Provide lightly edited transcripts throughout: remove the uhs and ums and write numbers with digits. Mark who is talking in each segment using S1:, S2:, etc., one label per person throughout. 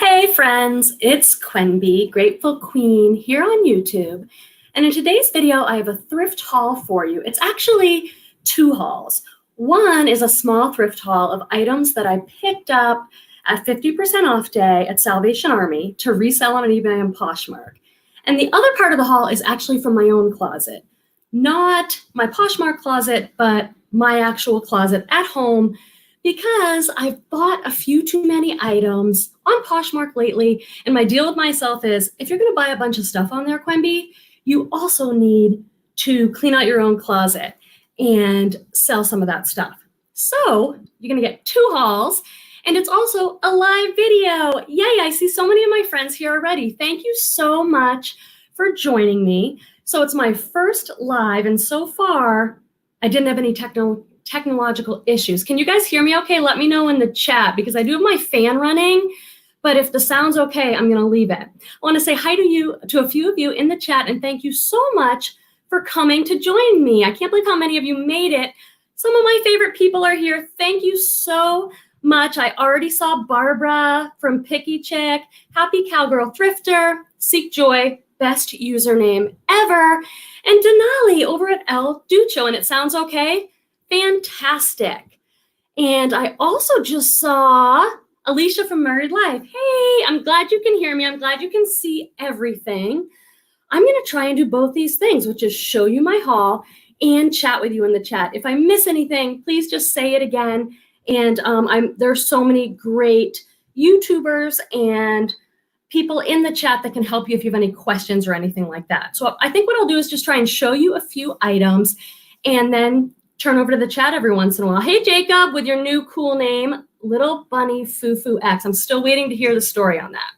S1: Hey friends, it's Quenby, Grateful Queen, here on YouTube. And in today's video, I have a thrift haul for you. It's actually two hauls. One is a small thrift haul of items that I picked up at 50% off day at Salvation Army to resell on eBay and Poshmark. And the other part of the haul is actually from my own closet. Not my Poshmark closet, but my actual closet at home, because I've bought a few too many items on Poshmark lately. And my deal with myself is, if you're gonna buy a bunch of stuff on there, Quenby, you also need to clean out your own closet and sell some of that stuff. So you're gonna get two hauls, and it's also a live video. Yay, I see so many of my friends here already. Thank you so much for joining me. So it's my first live, and so far, I didn't have any technological issues. Can you guys hear me okay? Let me know in the chat, because I do have my fan running, but if the sound's okay, I'm gonna leave it. I wanna say hi to a few of you in the chat, and thank you so much for coming to join me. I can't believe how many of you made it. Some of my favorite people are here. Thank you so much. I already saw Barbara from Picky Chick, Happy Cowgirl Thrifter, Seek Joy, best username ever, and Denali over at El Ducho, and it sounds okay? Fantastic. And I also just saw Alicia from Married Life. Hey, I'm glad you can hear me. I'm glad you can see everything. I'm going to try and do both these things, which is show you my haul and chat with you in the chat. If I miss anything, please just say it again. And there's so many great YouTubers and people in the chat that can help you if you have any questions or anything like that. So I think what I'll do is just try and show you a few items and then turn over to the chat every once in a while. Hey, Jacob, with your new cool name, Little Bunny Fufu X. I'm still waiting to hear the story on that.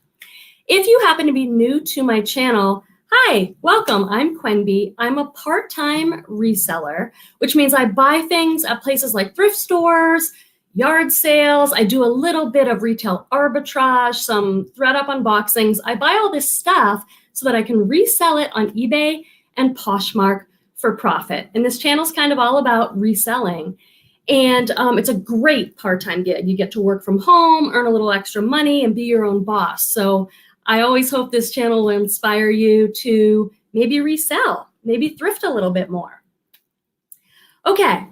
S1: If you happen to be new to my channel, hi, welcome. I'm Quenby. I'm a part-time reseller, which means I buy things at places like thrift stores, yard sales. I do a little bit of retail arbitrage, some thread-up unboxings. I buy all this stuff so that I can resell it on eBay and Poshmark for profit. And this channel is kind of all about reselling. And it's a great part-time gig. You get to work from home, earn a little extra money, and be your own boss. So I always hope this channel will inspire you to maybe resell, maybe thrift a little bit more. Okay,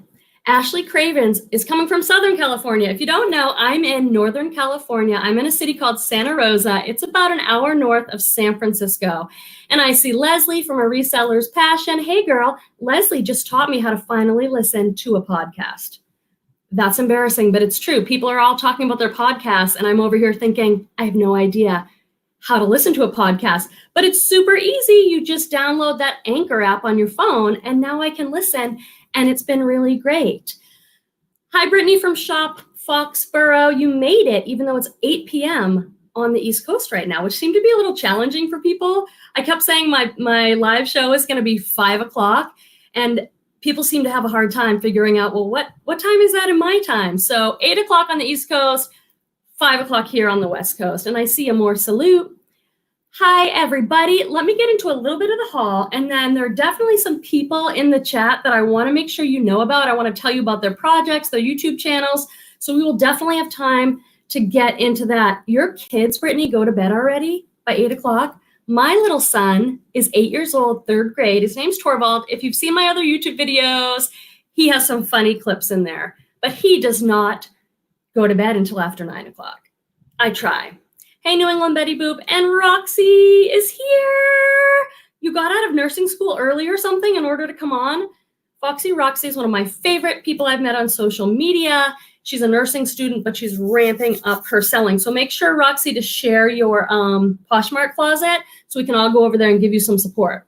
S1: Ashley Cravens is coming from Southern California. If you don't know, I'm in Northern California. I'm in a city called Santa Rosa. It's about an hour north of San Francisco. And I see Leslie from A Reseller's Passion. Hey girl, Leslie just taught me how to finally listen to a podcast. That's embarrassing, but it's true. People are all talking about their podcasts, and I'm over here thinking, I have no idea how to listen to a podcast, but it's super easy. You just download that Anchor app on your phone, and now I can listen, and it's been really great. Hi, Brittany from Shop Foxborough. You made it, even though it's 8 p.m. on the East Coast right now, which seemed to be a little challenging for people. I kept saying my live show is going to be 5 o'clock, and people seem to have a hard time figuring out, well, what time is that in my time? So 8 o'clock on the East Coast, 5 o'clock here on the West Coast. And I see a more salute. Hi, everybody. Let me get into a little bit of the haul. And then there are definitely some people in the chat that I want to make sure you know about. I want to tell you about their projects, their YouTube channels. So we will definitely have time to get into that. Your kids, Brittany, go to bed already by 8 o'clock. My little son is 8 years old, third grade. His name's Torvald. If you've seen my other YouTube videos, he has some funny clips in there. But he does not go to bed until after 9 o'clock. I try. Hey, New England Betty Boop, and Roxy is here. You got out of nursing school early or something in order to come on? Foxy Roxy is one of my favorite people I've met on social media. She's a nursing student, but she's ramping up her selling. So make sure, Roxy, to share your Poshmark closet so we can all go over there and give you some support.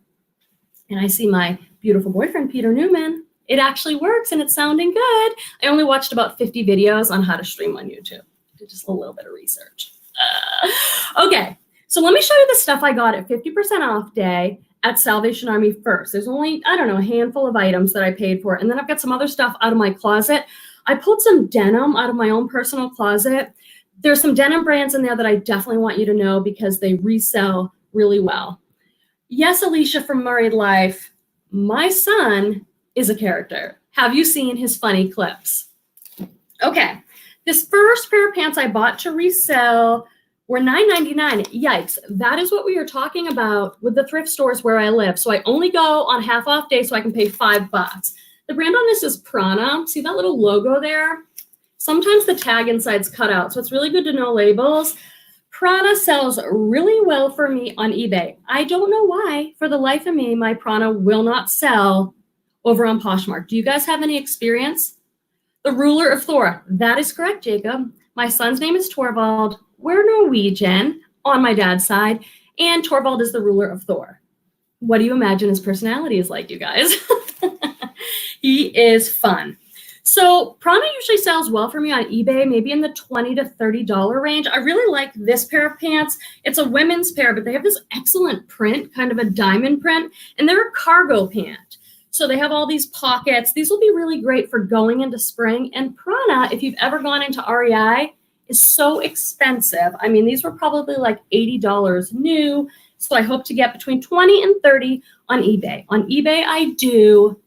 S1: And I see my beautiful boyfriend, Peter Newman. It actually works, and it's sounding good. I only watched about 50 videos on how to stream on YouTube. Did just a little bit of research. Okay, so let me show you the stuff I got at 50% off day at Salvation Army first. There's only, I don't know, a handful of items that I paid for. And then I've got some other stuff out of my closet. I pulled some denim out of my own personal closet. There's some denim brands in there that I definitely want you to know because they resell really well. Yes, Alicia from Married Life, my son is a character. Have you seen his funny clips? Okay, this first pair of pants I bought to resell were $9.99. Yikes. That is what we are talking about with the thrift stores where I live. So I only go on half off day so I can pay $5. The brand on this is Prana. See that little logo there? Sometimes the tag inside's cut out, so it's really good to know labels. Prana sells really well for me on eBay. I don't know why, for the life of me, my Prana will not sell over on Poshmark. Do you guys have any experience? The ruler of Thor. That is correct, Jacob. My son's name is Torvald. We're Norwegian on my dad's side, and Torvald is the ruler of Thor. What do you imagine his personality is like, you guys? He is fun. So Prana usually sells well for me on eBay, maybe in the $20 to $30 range. I really like this pair of pants. It's a women's pair, but they have this excellent print, kind of a diamond print, and they're a cargo pant. So they have all these pockets. These will be really great for going into spring. And Prana, if you've ever gone into REI, is so expensive. I mean, these were probably like $80 new. So I hope to get between 20 and 30 on eBay. On eBay, I do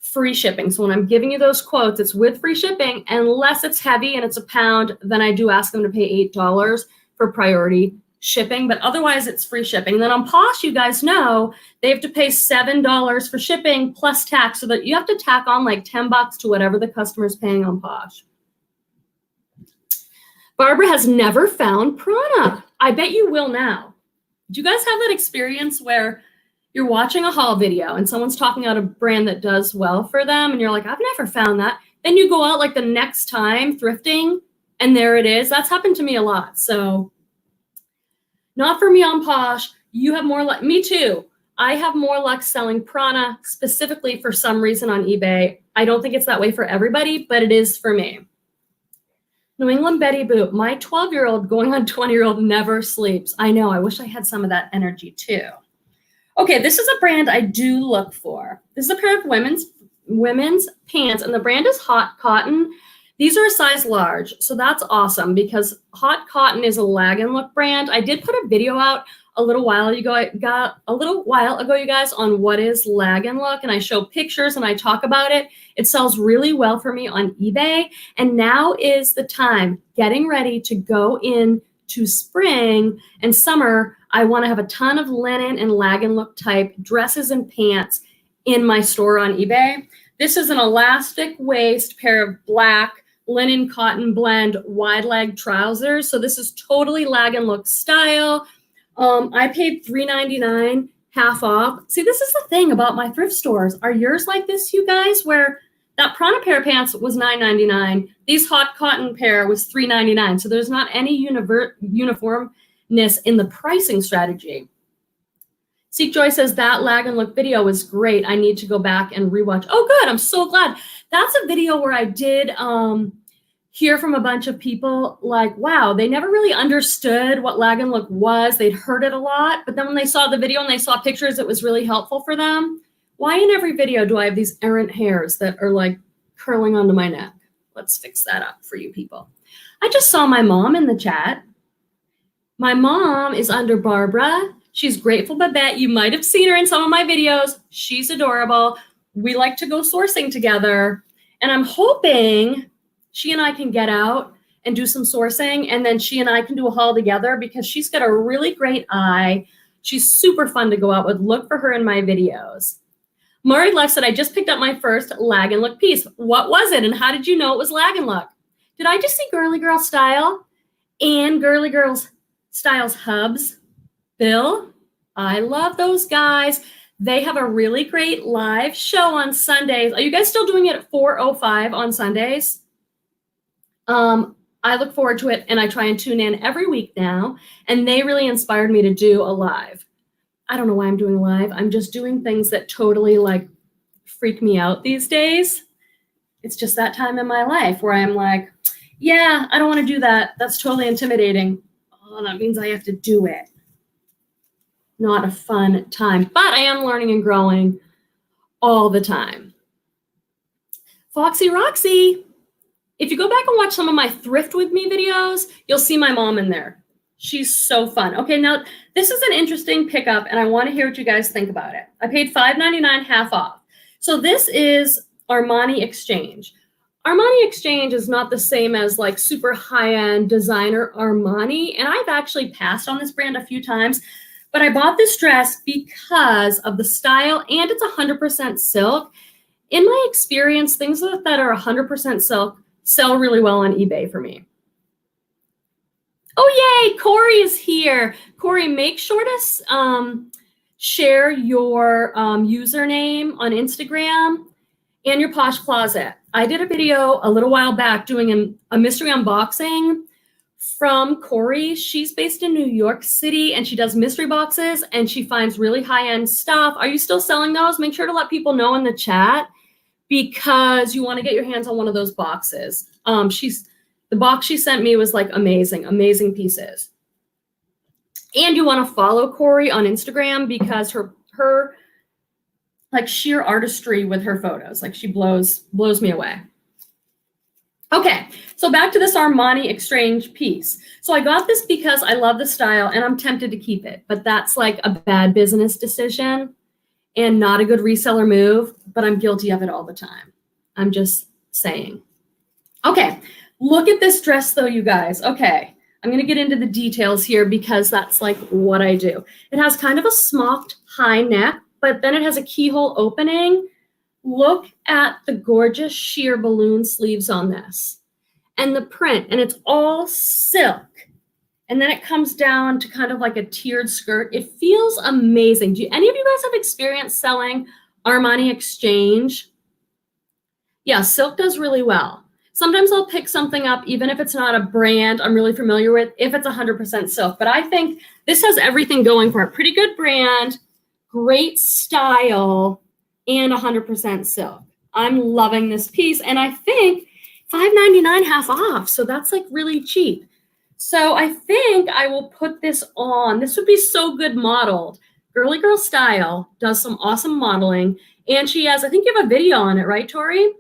S1: free shipping. So when I'm giving you those quotes, it's with free shipping. Unless it's heavy and it's a pound, then I do ask them to pay $8 for priority shipping, but otherwise it's free shipping. And then on Posh, you guys know they have to pay $7 for shipping plus tax, so that you have to tack on like $10 to whatever the customer's paying on Posh. Barbara has never found Prana. I bet you will now. Do you guys have that experience where you're watching a haul video and someone's talking about a brand that does well for them and you're like, I've never found that. Then you go out like the next time thrifting and there it is. That's happened to me a lot. So not for me on Posh. You have more luck. Me too. I have more luck selling Prana specifically for some reason on eBay. I don't think it's that way for everybody, but it is for me. New England Betty Boop. My 12-year-old going on 20-year-old never sleeps. I know. I wish I had some of that energy too. Okay, this is a brand I do look for. This is a pair of women's pants, and the brand is Hot Cotton. These are a size large, so that's awesome because Hot Cotton is a lag and look brand. I did put a video out a little while ago, you guys, on what is lag and look, and I show pictures and I talk about it. It sells really well for me on eBay, and now is the time getting ready to go into spring and summer. I want to have a ton of linen and lag and look type dresses and pants in my store on eBay. This is an elastic waist pair of black linen cotton blend wide leg trousers. So this is totally lag and look style. I paid $3.99 half off. See, this is the thing about my thrift stores. Are yours like this, you guys, where that Prana pair of pants was $9.99. These Hot Cotton pair was $3.99. So there's not any uniformness in the pricing strategy. Seek Joy says that lag and look video was great. I need to go back and rewatch. Oh, good. I'm so glad. That's a video where I did hear from a bunch of people like, wow, they never really understood what lag and look was. They'd heard it a lot, but then when they saw the video and they saw pictures, it was really helpful for them. Why in every video do I have these errant hairs that are like curling onto my neck? Let's fix that up for you people. I just saw my mom in the chat. My mom is under Barbara. She's Grateful Babette. You might have seen her in some of my videos. She's adorable. We like to go sourcing together. And I'm hoping she and I can get out and do some sourcing. And then she and I can do a haul together because she's got a really great eye. She's super fun to go out with. Look for her in my videos. Murray Left said, I just picked up my first lag and look piece. What was it? And how did you know it was lag and look? Did I just see Girly Girl Style and Girly Girls Styles Hubs? Bill, I love those guys. They have a really great live show on Sundays. Are you guys still doing it at 4:05 on Sundays? I look forward to it, and I try and tune in every week now, and they really inspired me to do a live. I don't know why I'm doing a live. I'm just doing things that totally like freak me out these days. It's just that time in my life where I'm like, yeah, I don't want to do that. That's totally intimidating. Oh, that means I have to do it. Not a fun time, but I am learning and growing all the time. Foxy Roxy, if you go back and watch some of my Thrift With Me videos, you'll see my mom in there. She's so fun. Okay, now this is an interesting pickup, and I want to hear what you guys think about it. I paid $5.99 half off. So this is Armani Exchange. Armani Exchange is not the same as like super high-end designer Armani. And I've actually passed on this brand a few times, but I bought this dress because of the style and it's 100% silk. In my experience, things that are 100% silk sell really well on eBay for me. Oh, yay, Corey is here. Corey, make sure to share your username on Instagram and your Posh Closet. I did a video a little while back doing a mystery unboxing from Corey. She's based in New York City and she does mystery boxes and she finds really high-end stuff. Are you still selling those? Make sure to let people know in the chat because you want to get your hands on one of those boxes. The box she sent me was like amazing, amazing pieces. And you want to follow Corey on Instagram because her like sheer artistry with her photos, like she blows me away. Okay, so back to this Armani Exchange piece. So I got this because I love the style and I'm tempted to keep it, but that's like a bad business decision and not a good reseller move, but I'm guilty of it all the time. I'm just saying. Okay, look at this dress though, you guys. Okay, I'm gonna get into the details here because that's like what I do. It has kind of a smocked high neck, but then it has a keyhole opening. Look at the gorgeous sheer balloon sleeves on this and the print, and it's all silk. And then it comes down to kind of like a tiered skirt. It feels amazing. Do any of you guys have experience selling Armani Exchange? Yeah, silk does really well. Sometimes I'll pick something up, even if it's not a brand I'm really familiar with, if it's 100% silk. But I think this has everything going for it. Pretty good brand, great style, and 100% silk. I'm loving this piece. And I think $5.99 half off. So that's like really cheap. So I think I will put this on. This would be so good modeled. Girly Girl Style does some awesome modeling. And she has, I think you have a video on it, right, Tori?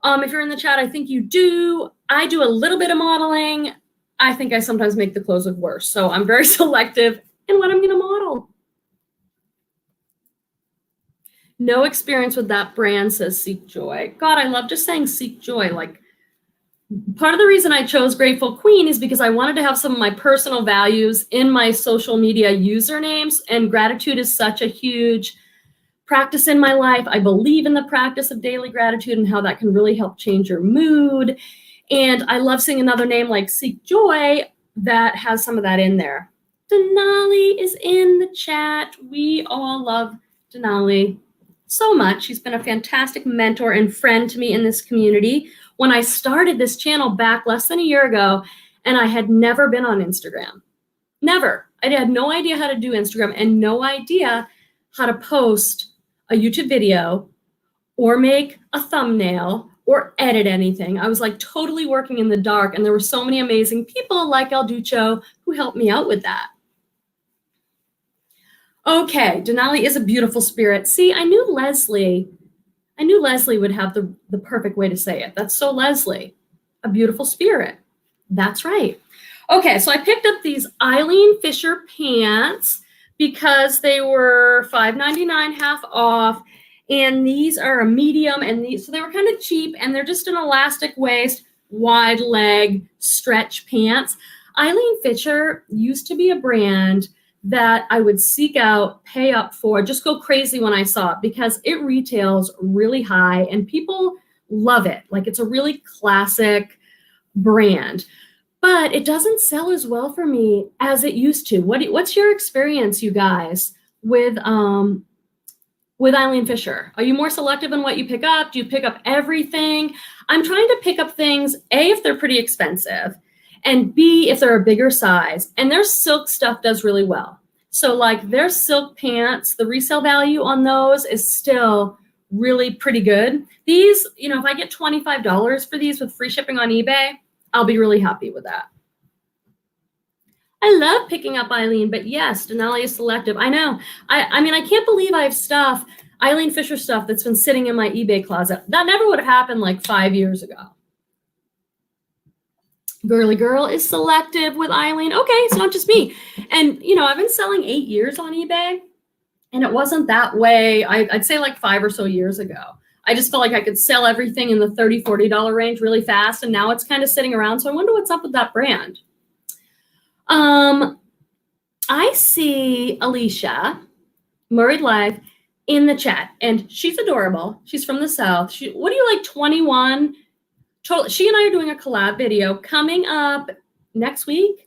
S1: If you're in the chat, I think you do. I do a little bit of modeling. I think I sometimes make the clothes look worse. So I'm very selective in what I'm going to model. No experience with that brand, says Seek Joy. God, I love just saying Seek Joy. Like, part of the reason I chose Grateful Queen is because I wanted to have some of my personal values in my social media usernames, and gratitude is such a huge practice in my life. I believe in the practice of daily gratitude and how that can really help change your mood. And I love seeing another name like Seek Joy that has some of that in there. Denali is in the chat. We all love Denali so much. She's been a fantastic mentor and friend to me in this community. When I started this channel back less than a year ago, and I had never been on Instagram. Never. I had no idea how to do Instagram and no idea how to post a YouTube video or make a thumbnail or edit anything. I was like totally working in the dark, and there were so many amazing people like El Ducho who helped me out with that. Okay, Denali is a beautiful spirit. See, I knew Leslie would have the perfect way to say it. That's so Leslie, a beautiful spirit. That's right. Okay, so I picked up these Eileen Fisher pants because they were $5.99 half off, and these are a medium, and so they were kind of cheap, and they're just an elastic waist, wide leg stretch pants. Eileen Fisher used to be a brand that I would seek out, pay up for, just go crazy when I saw it because it retails really high and people love it. Like, it's a really classic brand, but it doesn't sell as well for me as it used to. What's your experience, you guys, with Eileen Fisher? Are you more selective in what you pick up? Do you pick up everything? I'm trying to pick up things, A, if they're pretty expensive, and B, if they're a bigger size. And their silk stuff does really well. So like their silk pants, the resale value on those is still really pretty good. These, you know, if I get $25 for these with free shipping on eBay, I'll be really happy with that. I love picking up Eileen, but yes, Denali is selective. I know. I mean, I can't believe I have stuff, Eileen Fisher stuff that's been sitting in my eBay closet. That never would have happened like 5 years ago. Girly Girl is selective with Eileen. Okay, it's not just me. And, you know, I've been selling 8 years on eBay, and it wasn't that way. I'd say like 5 or so years ago. I just felt like I could sell everything in the $30, $40 range really fast. And now it's kind of sitting around. So I wonder what's up with that brand. I see Alicia, Married Life, in the chat, and she's adorable. She's from the South. What do you like, 21? She and I are doing a collab video coming up next week,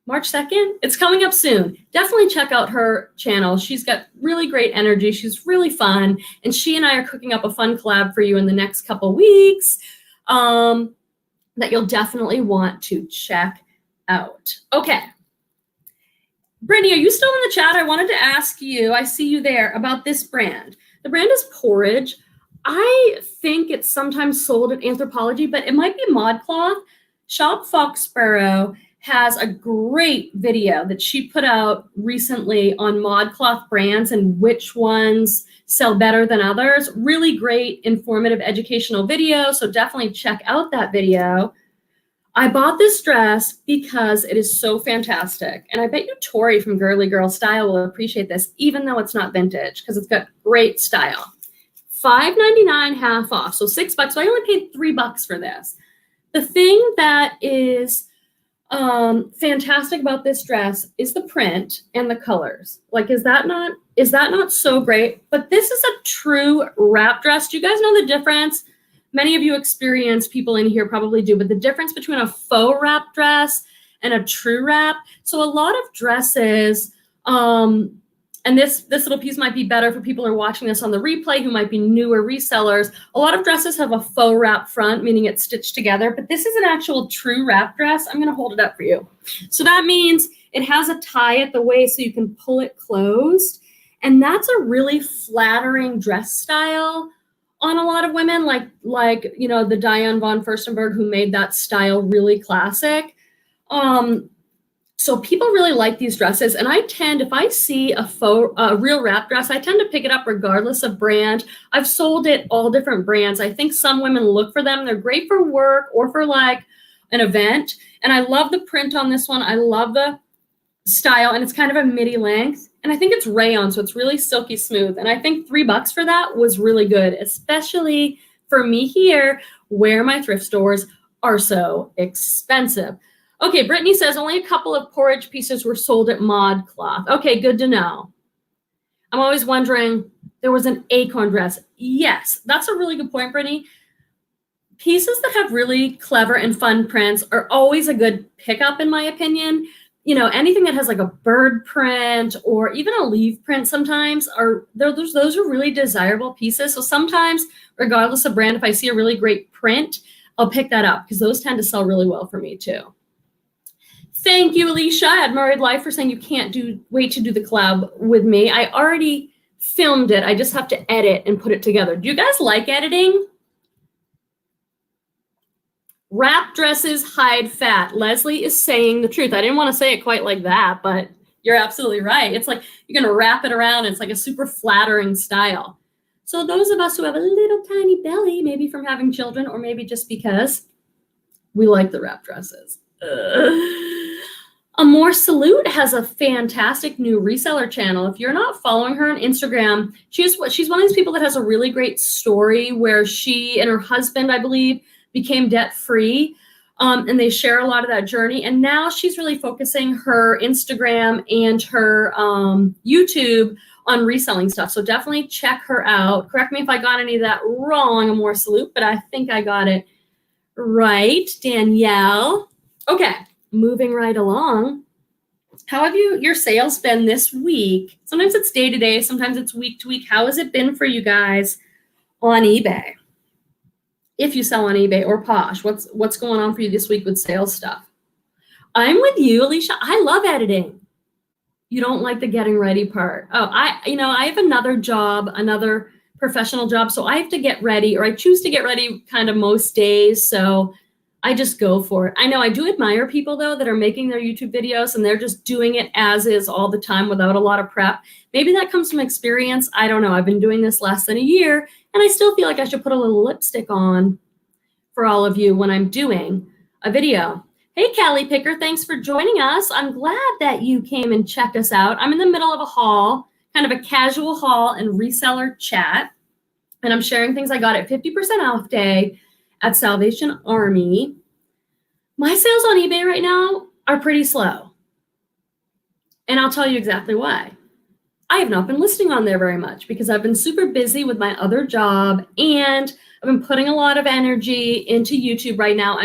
S1: March 2nd. It's coming up soon. Definitely check out her channel. She's got really great energy. She's really fun. And she and I are cooking up a fun collab for you in the next couple weeks that you'll definitely want to check out. Okay. Brittany, are you still in the chat? I wanted to ask you, I see you there, about this brand. The brand is Porridge. I think it's sometimes sold at Anthropologie, but it might be ModCloth. Shop Foxborough has a great video that she put out recently on ModCloth brands and which ones sell better than others. Really great, informative, educational video, so definitely check out that video. I bought this dress because it is so fantastic. And I bet you Tori from Girly Girl Style will appreciate this, even though it's not vintage, because it's got great style. $5.99 half off, so $6. So I only paid $3 for this. The thing that is fantastic about this dress is the print and the colors. Like, is that not so great? But this is a true wrap dress. Do you guys know the difference? Many of you experienced people in here probably do, but the difference between a faux wrap dress and a true wrap. So a lot of dresses, and this little piece might be better for people who are watching this on the replay who might be newer resellers. A lot of dresses have a faux wrap front, meaning it's stitched together, but this is an actual true wrap dress. I'm gonna hold it up for you. So that means it has a tie at the waist so you can pull it closed. And that's a really flattering dress style on a lot of women, like you know, the Diane von Furstenberg who made that style really classic. So people really like these dresses, and I tend, if I see a real wrap dress, I tend to pick it up regardless of brand. I've sold it all different brands. I think some women look for them. They're great for work or for like an event. And I love the print on this one. I love the style, and it's kind of a midi length. And I think it's rayon, so it's really silky smooth. And I think $3 for that was really good, especially for me here where my thrift stores are so expensive. Okay, Brittany says only a couple of Porridge pieces were sold at ModCloth. Okay, good to know. I'm always wondering, there was an acorn dress. Yes, that's a really good point, Brittany. Pieces that have really clever and fun prints are always a good pickup, in my opinion. You know, anything that has like a bird print or even a leaf print sometimes those are really desirable pieces. So sometimes, regardless of brand, if I see a really great print, I'll pick that up because those tend to sell really well for me too. Thank you, Alicia at Married Life, for saying you can't wait to do the collab with me. I already filmed it. I just have to edit and put it together. Do you guys like editing? Wrap dresses hide fat. Leslie is saying the truth. I didn't want to say it quite like that, but you're absolutely right. It's like you're going to wrap it around. It's like a super flattering style. So those of us who have a little tiny belly, maybe from having children or maybe just because we like the wrap dresses. Amore Salute has a fantastic new reseller channel. If you're not following her on Instagram, she's one of these people that has a really great story where she and her husband, I believe, became debt-free, and they share a lot of that journey. And now she's really focusing her Instagram and her YouTube on reselling stuff. So definitely check her out. Correct me if I got any of that wrong, Amore Salute, but I think I got it right. Danielle. Okay, moving right along. How have your sales been this week? Sometimes it's day to day, sometimes it's week to week. How has it been for you guys on eBay? If you sell on eBay or Posh, what's going on for you this week with sales stuff? I'm with you, Alicia. I love editing. You don't like the getting ready part. Oh, I have another job, another professional job, so I have to get ready, or I choose to get ready kind of most days, so I just go for it. I know I do admire people, though, that are making their YouTube videos and they're just doing it as is all the time without a lot of prep. Maybe that comes from experience. I don't know. I've been doing this less than a year, and I still feel like I should put a little lipstick on for all of you when I'm doing a video. Hey, Callie Picker, thanks for joining us. I'm glad that you came and checked us out. I'm in the middle of a haul, kind of a casual haul and reseller chat. And I'm sharing things I got at 50% off day at Salvation Army. My sales on eBay right now are pretty slow. And I'll tell you exactly why. I have not been listing on there very much because I've been super busy with my other job, and I've been putting a lot of energy into YouTube right now.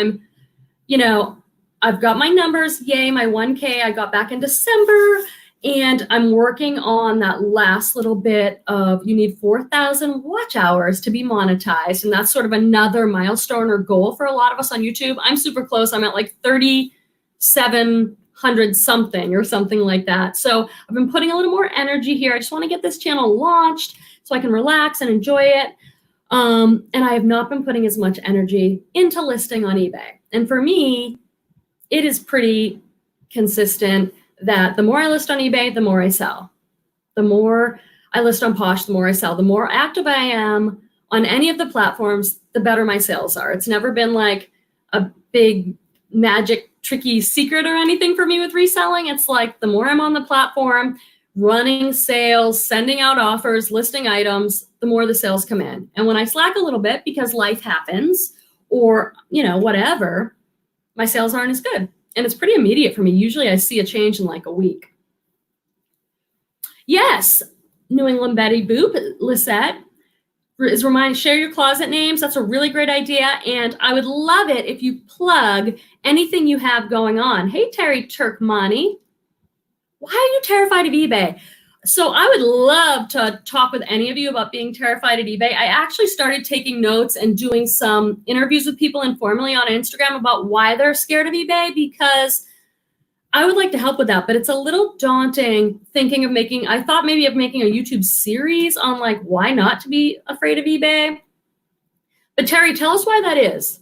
S1: I've got my numbers, yay, my 1K I got back in December, and I'm working on that last little bit of you need 4,000 watch hours to be monetized. And that's sort of another milestone or goal for a lot of us on YouTube. I'm super close. I'm at like 3,700 something or something like that. So I've been putting a little more energy here. I just want to get this channel launched so I can relax and enjoy it. And I have not been putting as much energy into listing on eBay. And for me, it is pretty consistent that the more I list on eBay, the more I sell. The more I list on Posh, the more I sell. The more active I am on any of the platforms, the better my sales are. It's never been like a big magic tricky secret or anything for me with reselling. It's like the more I'm on the platform, running sales, sending out offers, listing items, the more the sales come in. And when I slack a little bit because life happens or, whatever, my sales aren't as good. And it's pretty immediate for me. Usually I see a change in like a week. Yes, New England Betty Boop, Lisette is reminding, share your closet names. That's a really great idea. And I would love it if you plug anything you have going on. Hey, Terry Turkmani, why are you terrified of eBay? So I would love to talk with any of you about being terrified at eBay. I actually started taking notes and doing some interviews with people informally on Instagram about why they're scared of eBay, because I would like to help with that, but it's a little daunting thinking of making a YouTube series on like why not to be afraid of eBay. But Terry, tell us why that is,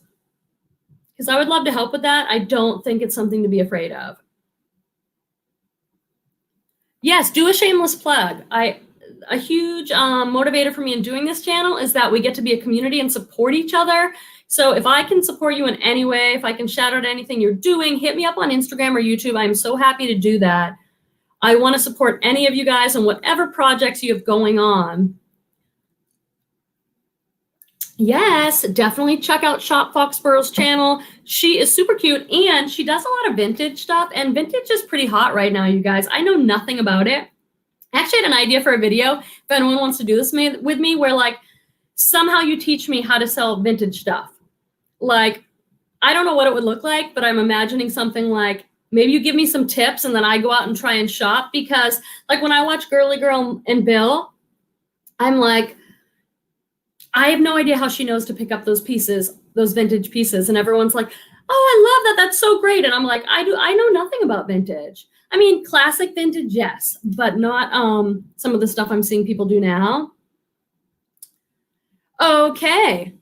S1: because I would love to help with that. I don't think it's something to be afraid of. Yes, do a shameless plug. A huge motivator for me in doing this channel is that we get to be a community and support each other. So if I can support you in any way, if I can shout out anything you're doing, hit me up on Instagram or YouTube. I'm so happy to do that. I want to support any of you guys on whatever projects you have going on. Yes, definitely check out Shop Foxborough's channel. She is super cute and she does a lot of vintage stuff, and vintage is pretty hot right now, you guys. I know nothing about it. I actually had an idea for a video if anyone wants to do this with me, where like somehow you teach me how to sell vintage stuff. Like, I don't know what it would look like, but I'm imagining something like maybe you give me some tips and then I go out and try and shop, because like when I watch Girly Girl and Bill, I'm like, I have no idea how she knows to pick up those pieces, those vintage pieces. And everyone's like, oh, I love that. That's so great. And I'm like, I know nothing about vintage. I mean, classic vintage, yes, but not some of the stuff I'm seeing people do now. Okay.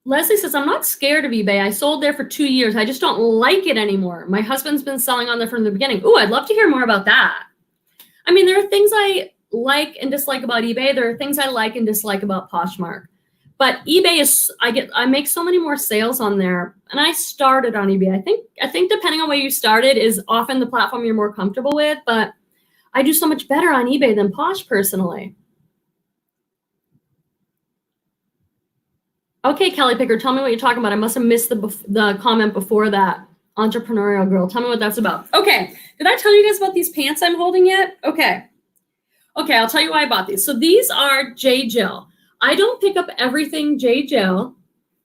S1: Leslie says, I'm not scared of eBay. I sold there for 2 years. I just don't like it anymore. My husband's been selling on there from the beginning. Ooh, I'd love to hear more about that. I mean, there are things I like and dislike about eBay. There are things I like and dislike about Poshmark. But eBay is, I make so many more sales on there. And I started on eBay. I think depending on where you started is often the platform you're more comfortable with, but I do so much better on eBay than Posh personally. Okay, Kelly Picker, tell me what you're talking about. I must have missed the comment before that. Entrepreneurial girl, tell me what that's about. Okay, did I tell you guys about these pants I'm holding yet? Okay, I'll tell you why I bought these. So these are J.Jill. I don't pick up everything J.Jill,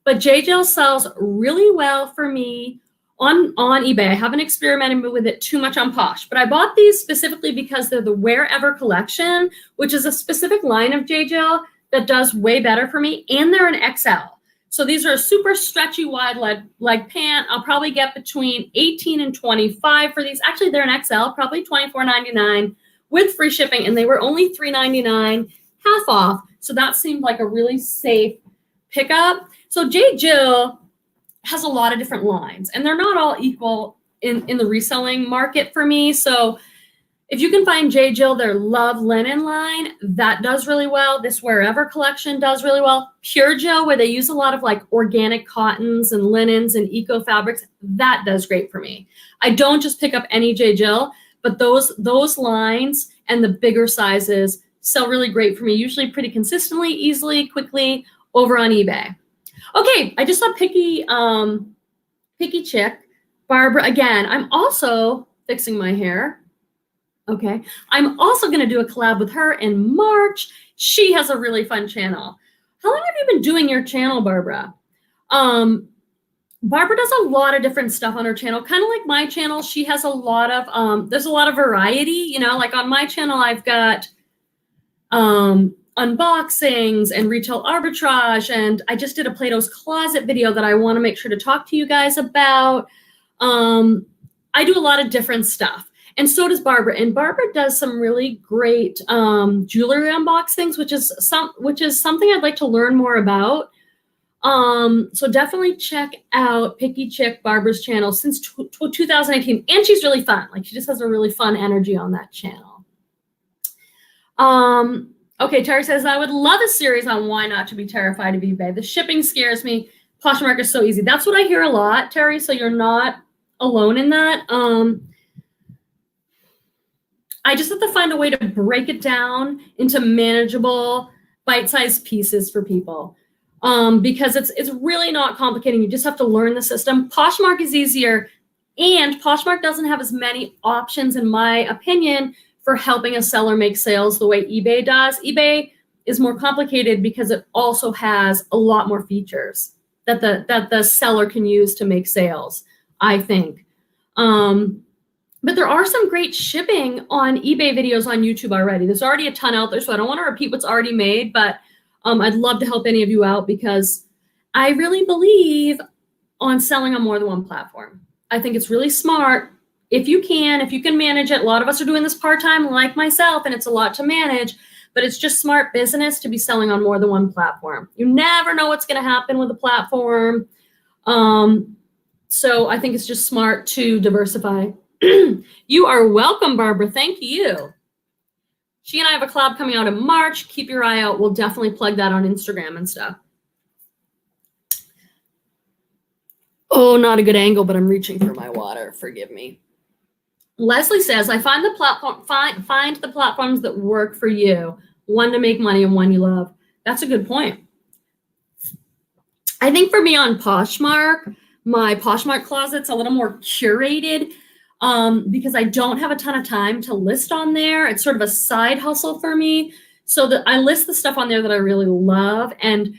S1: but J.Jill sells really well for me on eBay. I haven't experimented with it too much on Posh, but I bought these specifically because they're the Wherever collection, which is a specific line of J.Jill that does way better for me, and they're an XL. So these are a super stretchy wide leg pant. I'll probably get between 18 and 25 for these. Actually, they're an XL, probably $24.99 with free shipping, and they were only $3.99, half off. So that seemed like a really safe pickup. So J.Jill has a lot of different lines, and they're not all equal in the reselling market for me. So if you can find J.Jill, their Love Linen line, that does really well. This Wherever collection does really well. Pure Jill, where they use a lot of like organic cottons and linens and eco fabrics, that does great for me. I don't just pick up any J.Jill, but those lines and the bigger sizes sell really great for me, usually pretty consistently, easily, quickly over on eBay. Okay, I just saw Picky Chick. Barbara, again, I'm also fixing my hair. Okay, I'm also going to do a collab with her in March. She has a really fun channel. How long have you been doing your channel, Barbara? Barbara does a lot of different stuff on her channel, kind of like my channel. She has a lot of, there's a lot of variety, you know, like on my channel, I've got unboxings and retail arbitrage. And I just did a Plato's Closet video that I want to make sure to talk to you guys about. I do a lot of different stuff. And so does Barbara. And Barbara does some really great jewelry unboxings, which is something I'd like to learn more about. So definitely check out Picky Chick, Barbara's channel since 2018. And she's really fun. Like, she just has a really fun energy on that channel. Okay, Terry says, I would love a series on why not to be terrified of eBay. The shipping scares me. Poshmark is so easy. That's what I hear a lot, Terry, so you're not alone in that. I just have to find a way to break it down into manageable, bite-sized pieces for people. Because it's really not complicated. You just have to learn the system. Poshmark is easier, and Poshmark doesn't have as many options, in my opinion, for helping a seller make sales the way eBay does. eBay is more complicated because it also has a lot more features that the seller can use to make sales, I think. But there are some great shipping on eBay videos on YouTube already. There's already a ton out there, so I don't want to repeat what's already made, but I'd love to help any of you out because I really believe on selling on more than one platform. I think it's really smart if you can manage it. A lot of us are doing this part-time like myself, and it's a lot to manage, but it's just smart business to be selling on more than one platform. You never know what's going to happen with a platform. So I think it's just smart to diversify. You are welcome, Barbara. Thank you. She and I have a collab coming out in March. Keep your eye out. We'll definitely plug that on Instagram and stuff. Oh, not a good angle, but I'm reaching for my water. Forgive me. Leslie says, I find the platforms that work for you, one to make money and one you love. That's a good point. I think for me on Poshmark, my Poshmark closet's a little more curated. Because I don't have a ton of time to list on there. It's sort of a side hustle for me. So that I list the stuff on there that I really love. And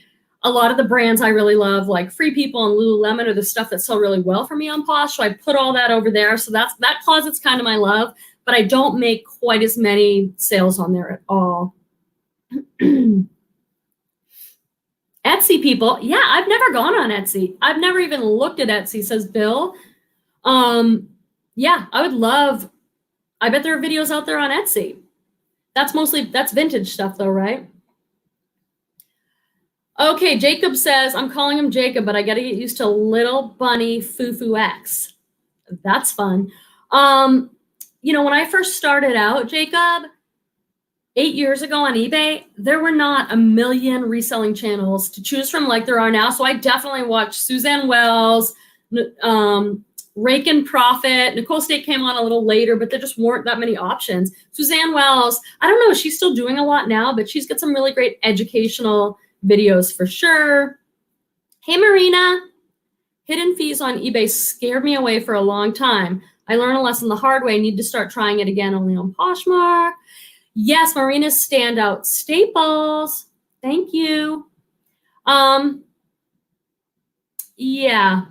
S1: a lot of the brands I really love, like Free People and Lululemon, are the stuff that sell really well for me on Posh. So I put all that over there. So that closet's kind of my love, but I don't make quite as many sales on there at all. Etsy people. Yeah, I've never gone on Etsy. I've never even looked at Etsy, says Bill. Yeah, I would love, I bet there are videos out there on Etsy. That's vintage stuff though, right? Okay, Jacob says, I'm calling him Jacob, but I got to get used to Little Bunny Fufu X. That's fun. You know, when I first started out, Jacob, 8 years ago on eBay, there were not a million reselling channels to choose from like there are now. So I definitely watched Suzanne Wells, Rake and Profit. Nicole State came on a little later, but there just weren't that many options. Suzanne Wells, I don't know, she's still doing a lot now, but she's got some really great educational videos for sure. Hey, Marina. Hidden fees on eBay scared me away for a long time. I learned a lesson the hard way. I need to start trying it again only on Poshmark. Yes, Marina's standout staples. Thank you. Yeah.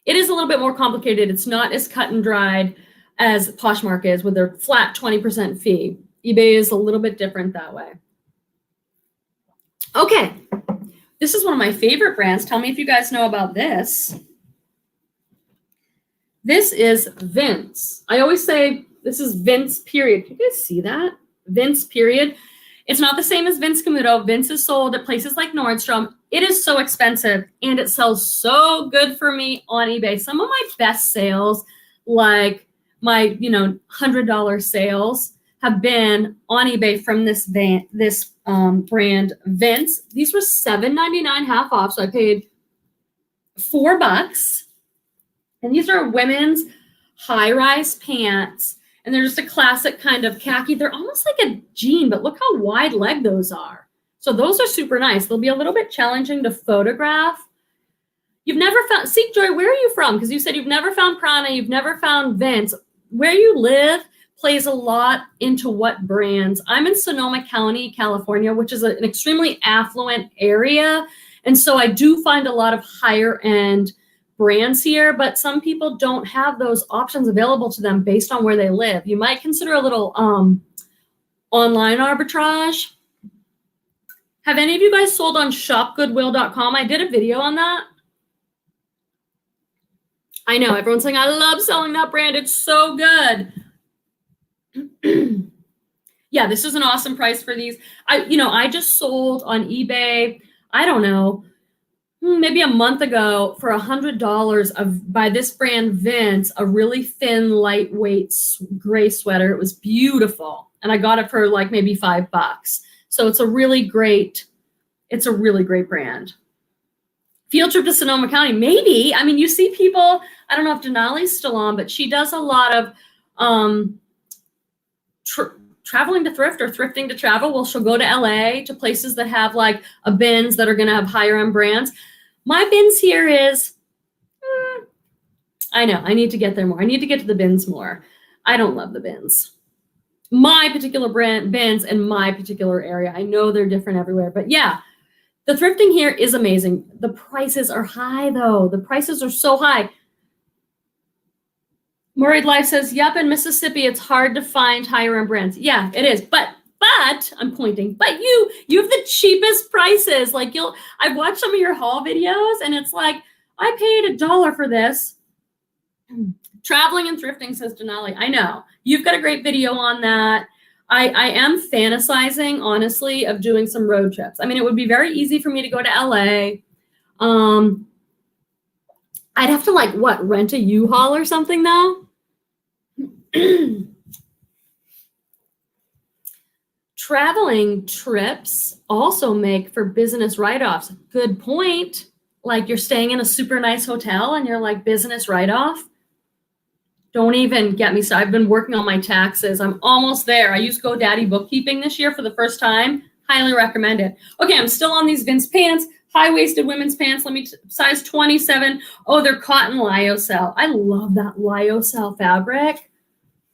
S1: It is a little bit more complicated. It's not as cut and dried as Poshmark is with their flat 20% fee. eBay is a little bit different that way. Okay, this is one of my favorite brands. Tell me if you guys know about this. This is Vince. I always say this is Vince period. Can you guys see that? Vince period. It's not the same as Vince Camuto. Vince is sold at places like Nordstrom. It is so expensive and it sells so good for me on eBay. Some of my best sales, like my, $100 sales, have been on eBay from this brand Vince. These were $7.99 half off, so I paid $4. And these are women's high-rise pants. And they're just a classic kind of khaki. They're almost like a jean, but look how wide leg those are. So those are super nice. They'll be a little bit challenging to photograph. You've never found, Seek Joy, where are you from? Because you said you've never found Prana, you've never found Vince. Where you live plays a lot into what brands. I'm in Sonoma County, California, which is an extremely affluent area. And so I do find a lot of higher end brands here, but some people don't have those options available to them based on where they live. You might consider a little online arbitrage. Have any of you guys sold on shopgoodwill.com? I did a video on that. I know everyone's saying, I love selling that brand. It's so good. Yeah, this is an awesome price for these. I just sold on eBay, I don't know, maybe a month ago for $100 by this brand Vince, a really thin, lightweight gray sweater. It was beautiful. And I got it for like maybe $5. So it's a really great brand. Field trip to Sonoma County, maybe. I mean, you see people, I don't know if Denali's still on, but she does a lot of traveling to thrift or thrifting to travel. Well, she'll go to LA to places that have like a bins that are going to have higher end brands. My bins here is, I know, I need to get there more. I need to get to the bins more. I don't love the bins. My particular brand bins in my particular area. I know they're different everywhere, but yeah, the thrifting here is amazing. The prices are high though. The prices are so high. Murrayed Life says, yep, in Mississippi, it's hard to find higher end brands. Yeah, it is. But I'm pointing, but you have the cheapest prices. Like I've watched some of your haul videos and it's like, I paid $1 for this. Traveling and thrifting, says Denali. I know. You've got a great video on that. I am fantasizing, honestly, of doing some road trips. I mean, it would be very easy for me to go to LA. I'd have to rent a U-Haul or something though. Traveling trips also make for business write-offs. Good point. Like you're staying in a super nice hotel and you're like business write-off. Don't even get me started. I've been working on my taxes. I'm almost there. I used GoDaddy bookkeeping this year for the first time. Highly recommend it. Okay, I'm still on these Vince pants. High-waisted women's pants. Size 27. Oh, they're cotton lyocell. I love that lyocell fabric.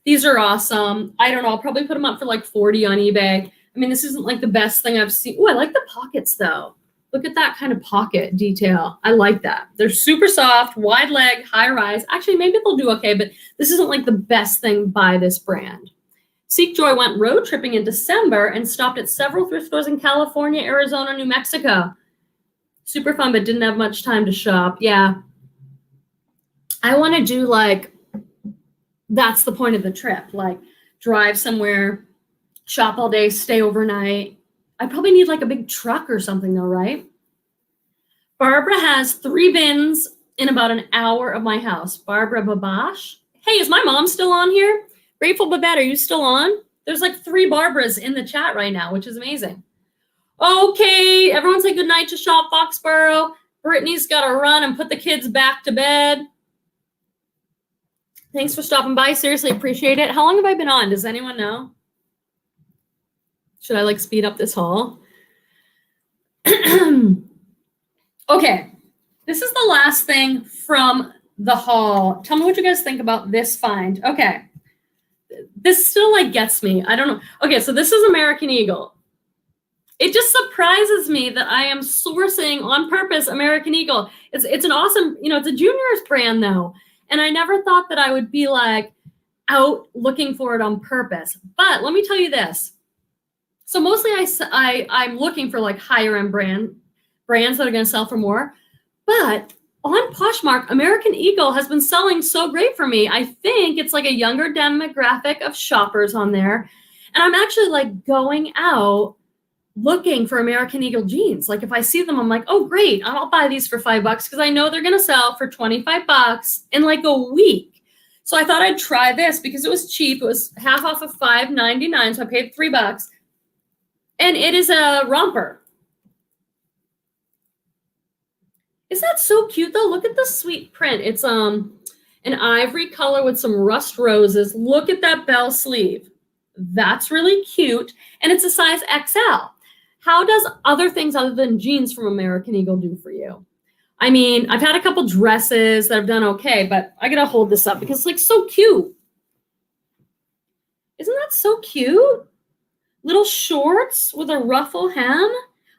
S1: These are awesome. I don't know. I'll probably put them up for like 40 on eBay. I mean, this isn't like the best thing I've seen. Oh, I like the pockets though. Look at that kind of pocket detail. I like that. They're super soft, wide leg, high rise. Actually, maybe they'll do okay, but this isn't like the best thing by this brand. Seek Joy went road tripping in December and stopped at several thrift stores in California, Arizona, New Mexico. Super fun, but didn't have much time to shop. Yeah. I want to do that's the point of the trip. Like drive somewhere, shop all day, stay overnight. I probably need like a big truck or something though, right? Barbara has 3 bins in about an hour of my house. Barbara Babash. Hey, is my mom still on here? Grateful Babette, are you still on? There's like 3 Barbaras in the chat right now, which is amazing. Okay, everyone say good night to Shop Foxborough. Brittany's got to run and put the kids back to bed. Thanks for stopping by. Seriously, appreciate it. How long have I been on? Does anyone know? Should I speed up this haul? Okay, this is the last thing from the haul. Tell me what you guys think about this find. Okay, this still gets me. I don't know. Okay, so this is American Eagle. It just surprises me that I am sourcing on purpose American Eagle. It's an awesome, it's a juniors brand though. And I never thought that I would be out looking for it on purpose. But let me tell you this. So mostly I'm looking for higher end brands that are going to sell for more. But on Poshmark, American Eagle has been selling so great for me. I think it's a younger demographic of shoppers on there. And I'm actually going out looking for American Eagle jeans. If I see them, I'm like, oh, great. I'll buy these for $5 because I know they're going to sell for $25 in a week. So I thought I'd try this because it was cheap. It was half off of $5.99. So I paid $3. And it is a romper. Is that so cute though? Look at the sweet print. It's an an ivory color with some rust roses. Look at that bell sleeve. That's really cute. And it's a size XL. How does other things other than jeans from American Eagle do for you? I mean, I've had a couple dresses that have done okay, but I gotta hold this up because it's like so cute. Isn't that so cute? Little shorts with a ruffle hem.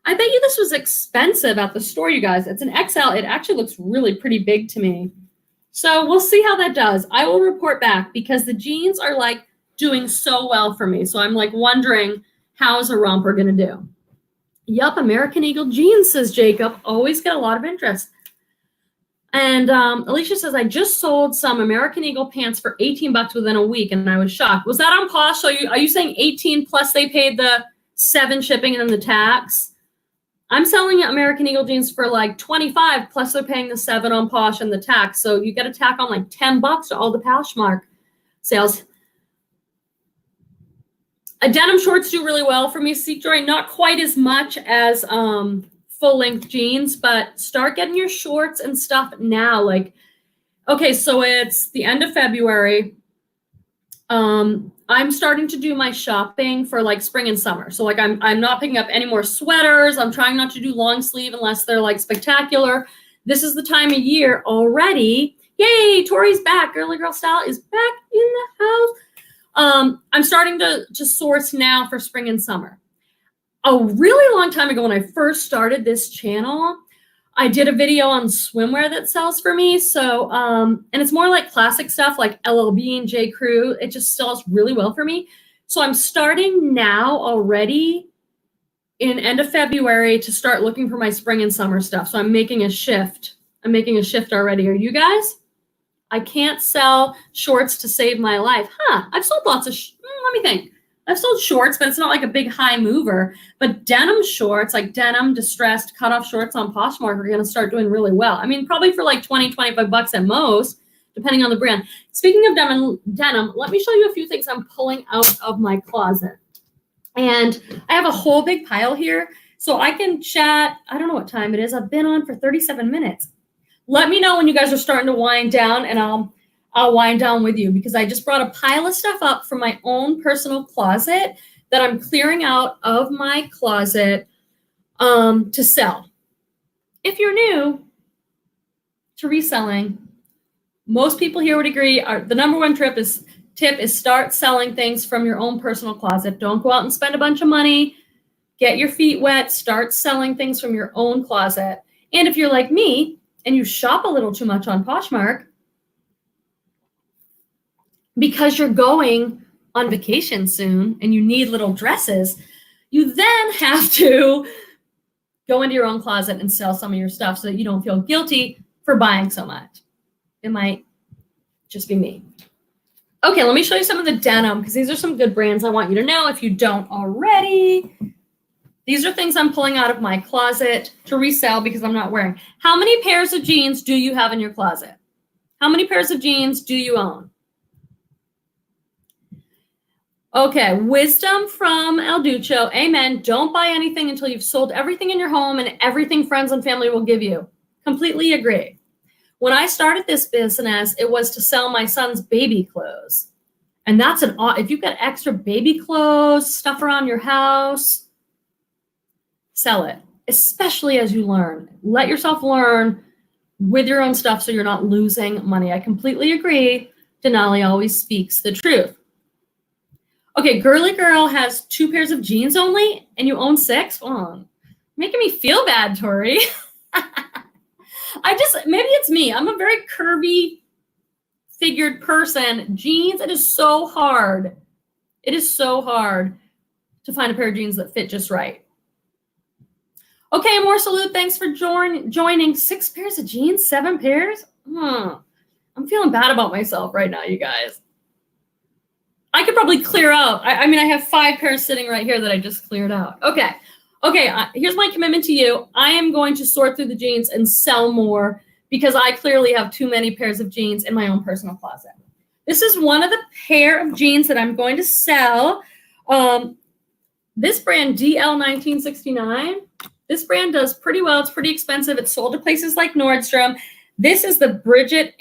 S1: I bet you this was expensive at the store, you guys. It's an XL. It actually looks really pretty big to me. So we'll see how that does. I will report back because the jeans are like doing so well for me. So I'm like wondering, how's a romper gonna do? Yup, American Eagle jeans, says Jacob. Always get a lot of interest. And Alicia says, I just sold some American Eagle pants for $18 within a week, and I was shocked. Was that on Posh? So are you saying 18 plus they paid the $7 shipping and then the tax? I'm selling American Eagle jeans for like 25 plus they're paying the $7 on Posh and the tax. So you get a tack on like $10 to all the Poshmark sales. Denim shorts do really well for me, Seek Joy. Not quite as much as full-length jeans, but start getting your shorts and stuff now. Like, okay, so it's the end of February. I'm starting to do my shopping for like spring and summer. So like I'm not picking up any more sweaters. I'm trying not to do long sleeve unless they're like spectacular. This is the time of year already. Yay, Tori's back. Girly Girl Style is back in the house. I'm starting to source now for spring and summer. A really long time ago when I first started this channel, I did a video on swimwear that sells for me. So, and it's more like classic stuff like LLB and J. Crew. It just sells really well for me. So I'm starting now already in end of February to start looking for my spring and summer stuff. So I'm making a shift. I'm making a shift already. Are you guys? I can't sell shorts to save my life. I've sold lots of, let me think. I've sold shorts, but it's not like a big high mover. But denim shorts, like denim distressed cutoff shorts on Poshmark are going to start doing really well. I mean, probably for like 20, 25 bucks at most, depending on the brand. Speaking of denim, let me show you a few things I'm pulling out of my closet. And I have a whole big pile here, so I can chat. I don't know what time it is. I've been on for 37 minutes. Let me know when you guys are starting to wind down, and I'll wind down with you because I just brought a pile of stuff up from my own personal closet that I'm clearing out of my closet to sell. If you're new to reselling, most people here would agree the number one tip is start selling things from your own personal closet. Don't go out and spend a bunch of money. Get your feet wet. Start selling things from your own closet. And if you're like me and you shop a little too much on Poshmark, because you're going on vacation soon and you need little dresses, you then have to go into your own closet and sell some of your stuff so that you don't feel guilty for buying so much. It might just be me. Okay, let me show you some of the denim because these are some good brands I want you to know if you don't already. These are things I'm pulling out of my closet to resell because I'm not wearing. How many pairs of jeans do you have in your closet? How many pairs of jeans do you own? Okay, wisdom from El Ducho. Amen. Don't buy anything until you've sold everything in your home and everything friends and family will give you. Completely agree. When I started this business, it was to sell my son's baby clothes. And that's if you've got extra baby clothes, stuff around your house, sell it, especially as you learn. Let yourself learn with your own stuff so you're not losing money. I completely agree. Denali always speaks the truth. Okay, Girly Girl has 2 pairs of jeans only, and you own 6? Oh, making me feel bad, Tori. Maybe it's me. I'm a very curvy figured person. Jeans, it is so hard. It is so hard to find a pair of jeans that fit just right. Okay, more salute. Thanks for joining. 6 pairs of jeans, 7 pairs? I'm feeling bad about myself right now, you guys. I could probably clear out. I mean, I have 5 pairs sitting right here that I just cleared out. Okay, here's my commitment to you. I am going to sort through the jeans and sell more because I clearly have too many pairs of jeans in my own personal closet. This is one of the pair of jeans that I'm going to sell. This brand, DL1969, this brand does pretty well. It's pretty expensive. It's sold to places like Nordstrom. This is the Bridget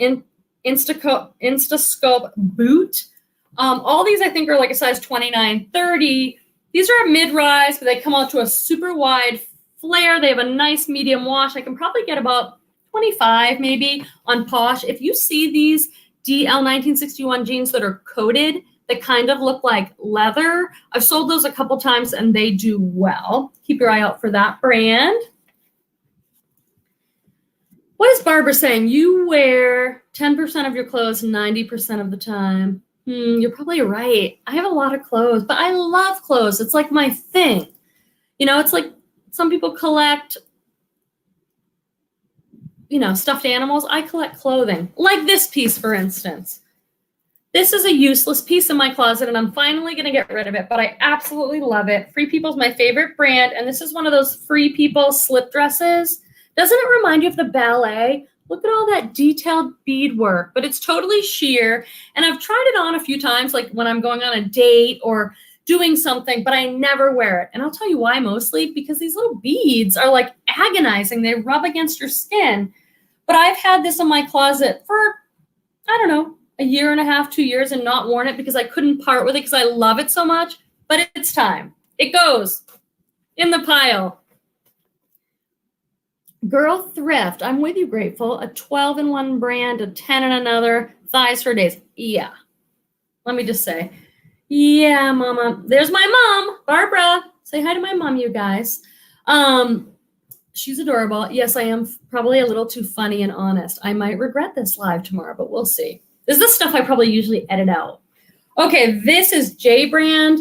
S1: Instascope boot. All these I think are like a size 29, 30. These are a mid-rise, but they come out to a super wide flare. They have a nice medium wash. I can probably get about 25 maybe on Posh. If you see these DL 1961 jeans that are coated, that kind of look like leather, I've sold those a couple times and they do well. Keep your eye out for that brand. What is Barbara saying? You wear 10% of your clothes 90% of the time. You're probably right. I have a lot of clothes, but I love clothes. It's like my thing. You know, it's like some people collect, you know, stuffed animals. I collect clothing. Like this piece, for instance. This is a useless piece in my closet, and I'm finally going to get rid of it, but I absolutely love it. Free People is my favorite brand, and this is one of those Free People slip dresses. Doesn't it remind you of the ballet? Look at all that detailed beadwork, but it's totally sheer. And I've tried it on a few times, like when I'm going on a date or doing something, but I never wear it. And I'll tell you why mostly, because these little beads are like agonizing. They rub against your skin. But I've had this in my closet for, I don't know, a year and a half, 2 years and not worn it because I couldn't part with it because I love it so much. But it's time. It goes in the pile. Girl Thrift, I'm with you, Grateful. A 12 in one brand, a 10 in another, thighs for days. Yeah. Let me just say, yeah, Mama. There's my mom, Barbara. Say hi to my mom, you guys. She's adorable. Yes, I am probably a little too funny and honest. I might regret this live tomorrow, but we'll see. This is the stuff I probably usually edit out. Okay, this is J brand.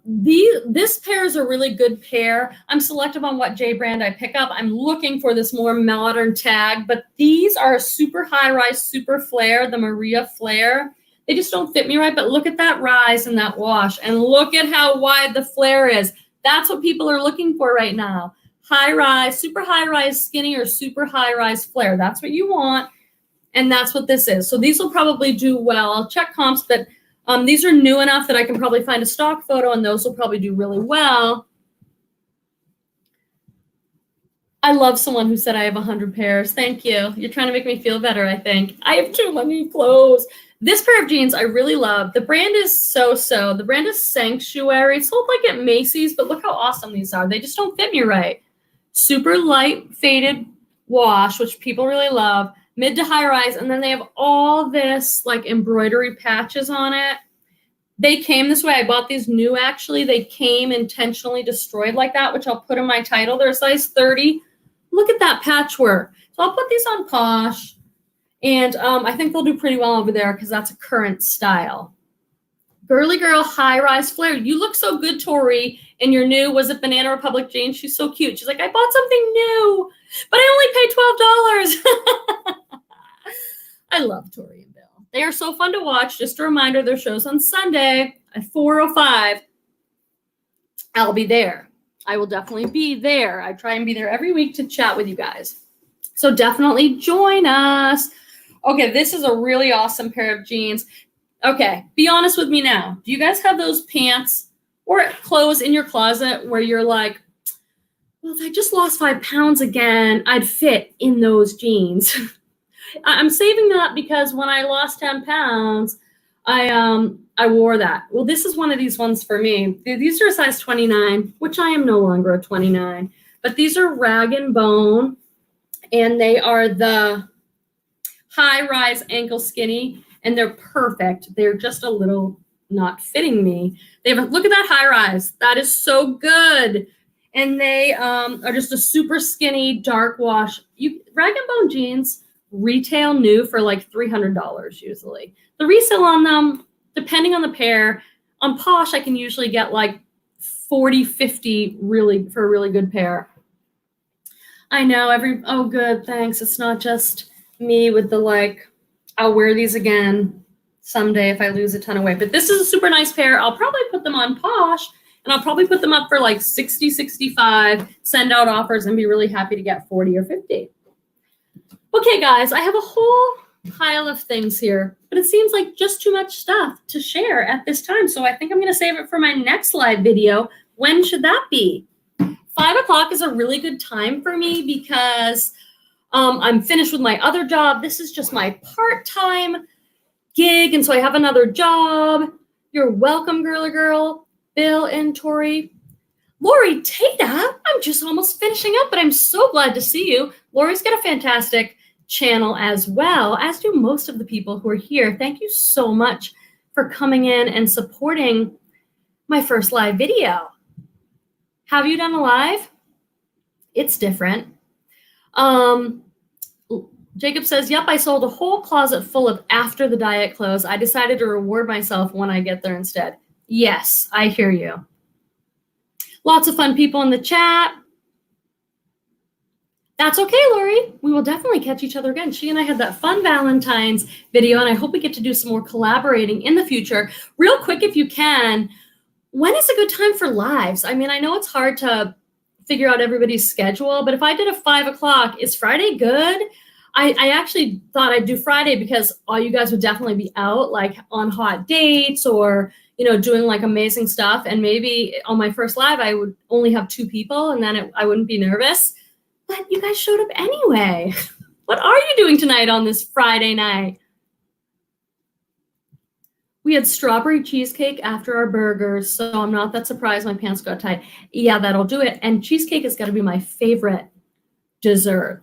S1: This pair is a really good pair. I'm selective on what J brand I pick up. I'm looking for this more modern tag, but these are a super high rise, super flare, the Maria flare. They just don't fit me right, but look at that rise and that wash, and look at how wide the flare is. That's what people are looking for right now. High rise, super high rise skinny, or super high rise flare. That's what you want, and that's what this is. So these will probably do well. I'll check comps, but these are new enough that I can probably find a stock photo, and those will probably do really well. I love someone who said I have 100 pairs. Thank you. You're trying to make me feel better, I think. I have too many clothes. This pair of jeans I really love. The brand is So-So. The brand is Sanctuary. It's sold like at Macy's, but look how awesome these are. They just don't fit me right. Super light faded wash, which people really love. Mid to high rise, and then they have all this like embroidery patches on it. They came this way. I bought these new, actually. They came intentionally destroyed like that, which I'll put in my title. They're size 30. Look at that patchwork. So I'll put these on Posh, and I think they'll do pretty well over there because that's a current style. Girly Girl high rise flare. You look so good, Tori, in your new, was it Banana Republic jeans? She's so cute. She's like, I bought something new, but I only paid $12. I love Tori and Bill. They are so fun to watch. Just a reminder, their show's on Sunday at 4:05. I'll be there. I will definitely be there. I try and be there every week to chat with you guys. So definitely join us. Okay, this is a really awesome pair of jeans. Okay, be honest with me now. Do you guys have those pants or clothes in your closet where you're like, well, if I just lost 5 pounds again, I'd fit in those jeans? I'm saving that because when I lost 10 pounds, I wore that. Well, this is one of these ones for me. These are a size 29, which I am no longer a 29. But these are rag and bone, and they are the high-rise ankle skinny, and they're perfect. They're just a little not fitting me. They have look at that high-rise. That is so good. And they are just a super skinny dark wash. Rag and bone jeans retail new for like $300 usually. The resale on them, depending on the pair, on Posh I can usually get like 40, 50 really for a really good pair. I know oh good, thanks. It's not just me with the like, I'll wear these again someday if I lose a ton of weight. But this is a super nice pair. I'll probably put them on Posh, and I'll probably put them up for like 60, 65, send out offers, and be really happy to get 40 or 50. Okay, guys, I have a whole pile of things here, but it seems like just too much stuff to share at this time. So I think I'm going to save it for my next live video. When should that be? 5 o'clock is a really good time for me because I'm finished with my other job. This is just my part-time gig, and so I have another job. You're welcome, girly girl. Bill and Tori. Lori Tata, I'm just almost finishing up, but I'm so glad to see you. Lori's got a fantastic channel as well, as do most of the people who are here. Thank you so much for coming in and supporting my first live video. Have you done a live? It's different. Jacob says, yep, I sold a whole closet full of after the diet clothes. I decided to reward myself when I get there instead. Yes, I hear you. Lots of fun people in the chat. That's okay, Lori. We will definitely catch each other again. She and I had that fun Valentine's video, and I hope we get to do some more collaborating in the future. Real quick, if you can, when is a good time for lives? I mean, I know it's hard to figure out everybody's schedule, but if I did a 5 o'clock, is Friday good? I actually thought I'd do Friday because all you guys would definitely be out, like on hot dates or, you know, doing like amazing stuff. And maybe on my first live, I would only have 2 people and then I wouldn't be nervous. But you guys showed up anyway. What are you doing tonight on this Friday night? We had strawberry cheesecake after our burgers, so I'm not that surprised my pants got tight. Yeah, that'll do it. And cheesecake is going to be my favorite dessert.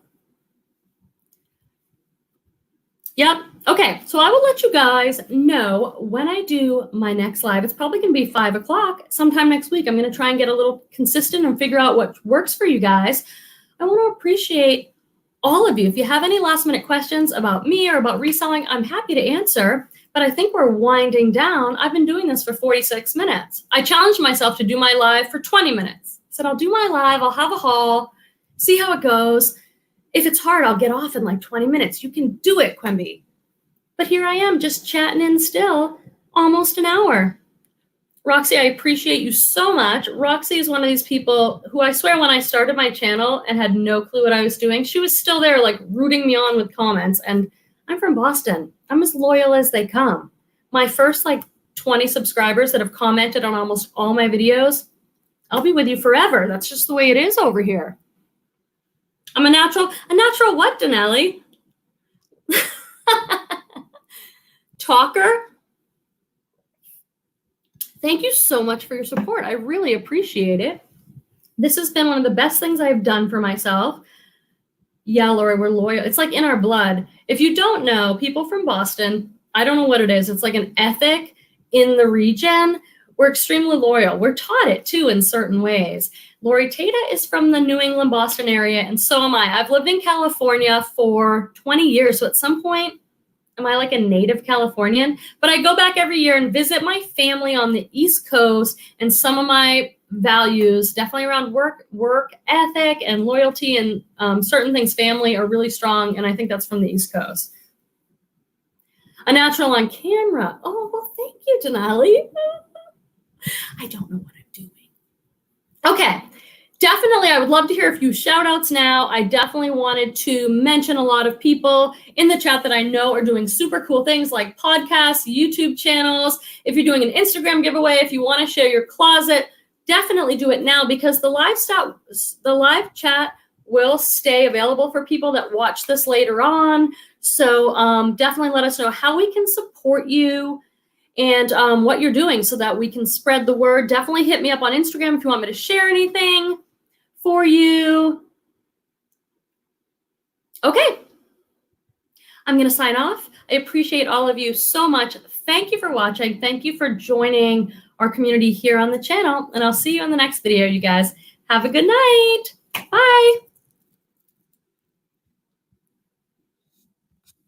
S1: Yep. Okay, so I will let you guys know when I do my next live. It's probably going to be 5 o'clock sometime next week. I'm going to try and get a little consistent and figure out what works for you guys. I want to appreciate all of you. If you have any last minute questions about me or about reselling, I'm happy to answer. But I think we're winding down. I've been doing this for 46 minutes. I challenged myself to do my live for 20 minutes. I said, I'll do my live. I'll have a haul, see how it goes. If it's hard, I'll get off in like 20 minutes. You can do it, Quimby. But here I am just chatting in still almost an hour. Roxy, I appreciate you so much. Roxy is one of these people who I swear when I started my channel and had no clue what I was doing, she was still there like rooting me on with comments. And I'm from Boston. I'm as loyal as they come. My first like 20 subscribers that have commented on almost all my videos, I'll be with you forever. That's just the way it is over here. I'm a natural what, Denelli? Talker? Thank you so much for your support. I really appreciate it. This has been one of the best things I've done for myself. Yeah, Lori, we're loyal. It's like in our blood. If you don't know, people from Boston, I don't know what it is. It's like an ethic in the region. We're extremely loyal. We're taught it too in certain ways. Lori Tata is from the New England, Boston area, and so am I. I've lived in California for 20 years, so at some point, am I like a native Californian? But I go back every year and visit my family on the East Coast, and some of my values, definitely around work ethic and loyalty and certain things, family, are really strong, and I think that's from the East Coast. A natural on camera. Oh, well, thank you, Denali. I don't know what I'm doing. Okay. Definitely, I would love to hear a few shout outs now. I definitely wanted to mention a lot of people in the chat that I know are doing super cool things like podcasts, YouTube channels. If you're doing an Instagram giveaway, if you want to share your closet, definitely do it now because the live chat will stay available for people that watch this later on. So definitely let us know how we can support you and what you're doing so that we can spread the word. Definitely hit me up on Instagram if you want me to share anything for you. Okay, I'm going to sign off. I appreciate all of you so much. Thank you for watching. Thank you for joining our community here on the channel, and I'll see you in the next video, you guys. Have a good night. Bye.